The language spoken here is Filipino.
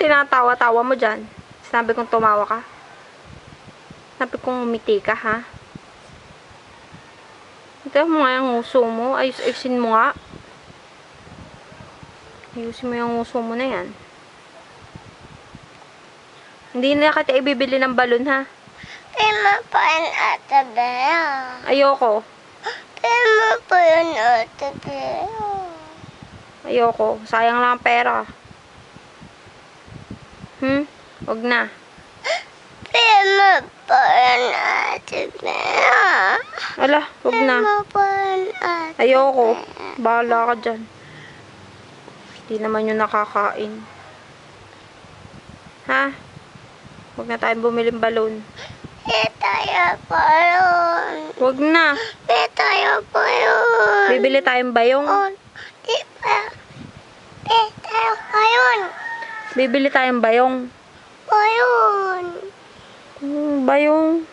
tinatawa-tawa mo dyan? Sinabi kong tumawa ka? Sinabi kong umiti ka, ha? Ito mo nga yung uso mo. Ayusin mo nga. Ayusin mo yung uso mo na yan. Hindi na kita ibibili ng balon, ha? Pima pa yun, Ate Bea. Ayoko. Pima pa yun, Ate Bea. Ayoko. Sayang lang ang pera. Huwag na. Pima pa yun, Ate Bea. Ala, huwag na. Pima pa yun, Ate Ayoko. Bea. Bahala ka dyan. Hindi naman yung nakakain. Ha? Huwag na tayong bumiling balon. Tayo pa yun. Huwag na. Tayo pa yun. Bibili tayong bayong. Oh, di ba? Tayo pa yun. Bibili tayong bayong. Pa yun. Bayong.